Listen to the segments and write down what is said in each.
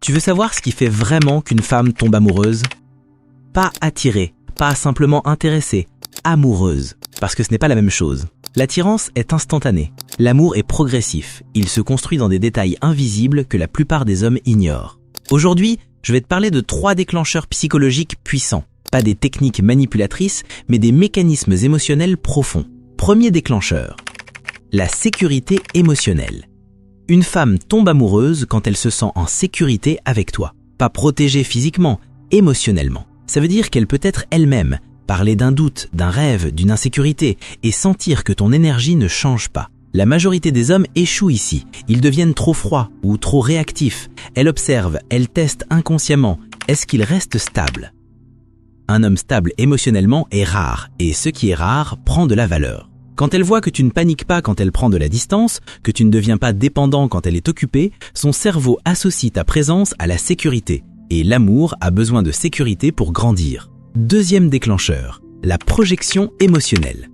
Tu veux savoir ce qui fait vraiment qu'une femme tombe amoureuse? Pas attirée, pas simplement intéressée, amoureuse, parce que ce n'est pas la même chose. L'attirance est instantanée, l'amour est progressif, il se construit dans des détails invisibles que la plupart des hommes ignorent. Aujourd'hui, je vais te parler de 3 déclencheurs psychologiques puissants, pas des techniques manipulatrices, mais des mécanismes émotionnels profonds. Premier déclencheur, la sécurité émotionnelle. Une femme tombe amoureuse quand elle se sent en sécurité avec toi, pas protégée physiquement, émotionnellement. Ça veut dire qu'elle peut être elle-même, parler d'un doute, d'un rêve, d'une insécurité et sentir que ton énergie ne change pas. La majorité des hommes échouent ici. Ils deviennent trop froids ou trop réactifs. Elle observe, elle teste inconsciemment. Est-ce qu'il reste stable? Un homme stable émotionnellement est rare et ce qui est rare prend de la valeur. Quand elle voit que tu ne paniques pas quand elle prend de la distance, que tu ne deviens pas dépendant quand elle est occupée, son cerveau associe ta présence à la sécurité. Et l'amour a besoin de sécurité pour grandir. Deuxième déclencheur, la projection émotionnelle.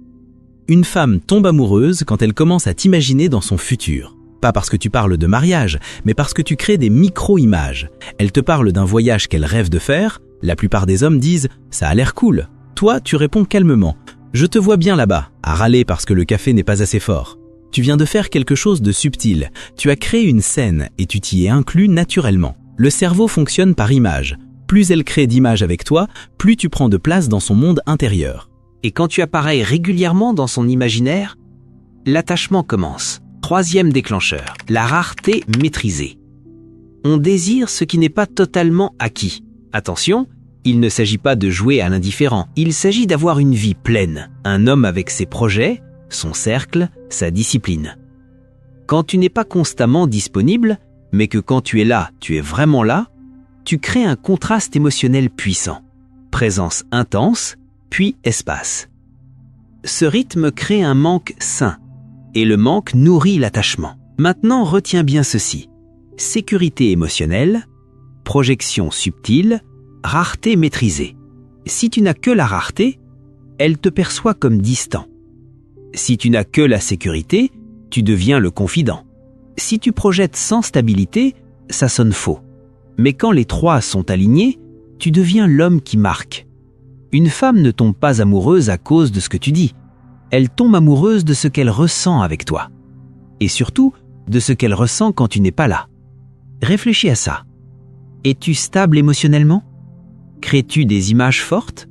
Une femme tombe amoureuse quand elle commence à t'imaginer dans son futur. Pas parce que tu parles de mariage, mais parce que tu crées des micro-images. Elle te parle d'un voyage qu'elle rêve de faire. La plupart des hommes disent « ça a l'air cool ». Toi, tu réponds calmement « je te vois bien là-bas », à râler parce que le café n'est pas assez fort. Tu viens de faire quelque chose de subtil. Tu as créé une scène et tu t'y es inclus naturellement. Le cerveau fonctionne par images. Plus elle crée d'images avec toi, plus tu prends de place dans son monde intérieur. Et quand tu apparais régulièrement dans son imaginaire, l'attachement commence. Troisième déclencheur, la rareté maîtrisée. On désire ce qui n'est pas totalement acquis. Attention, il ne s'agit pas de jouer à l'indifférent. Il s'agit d'avoir une vie pleine. Un homme avec ses projets, son cercle, sa discipline. Quand tu n'es pas constamment disponible, mais que quand tu es là, tu es vraiment là, tu crées un contraste émotionnel puissant. Présence intense, puis espace. Ce rythme crée un manque sain, et le manque nourrit l'attachement. Maintenant, retiens bien ceci. Sécurité émotionnelle, projection subtile, rareté maîtrisée. Si tu n'as que la rareté, elle te perçoit comme distant. Si tu n'as que la sécurité, tu deviens le confident. Si tu projettes sans stabilité, ça sonne faux. Mais quand les 3 sont alignés, tu deviens l'homme qui marque. Une femme ne tombe pas amoureuse à cause de ce que tu dis. Elle tombe amoureuse de ce qu'elle ressent avec toi. Et surtout, de ce qu'elle ressent quand tu n'es pas là. Réfléchis à ça. Es-tu stable émotionnellement? Crées-tu des images fortes?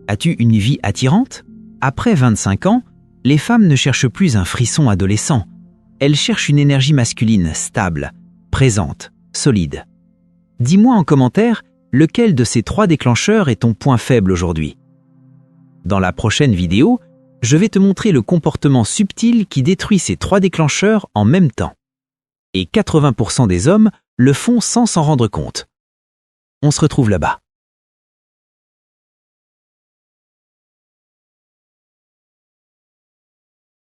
As-tu une vie attirante? Après 25 ans, les femmes ne cherchent plus un frisson adolescent. Elles cherchent une énergie masculine stable, présente, solide. Dis-moi en commentaire lequel de ces 3 déclencheurs est ton point faible aujourd'hui. Dans la prochaine vidéo, je vais te montrer le comportement subtil qui détruit ces 3 déclencheurs en même temps. Et 80% des hommes le font sans s'en rendre compte. On se retrouve là-bas.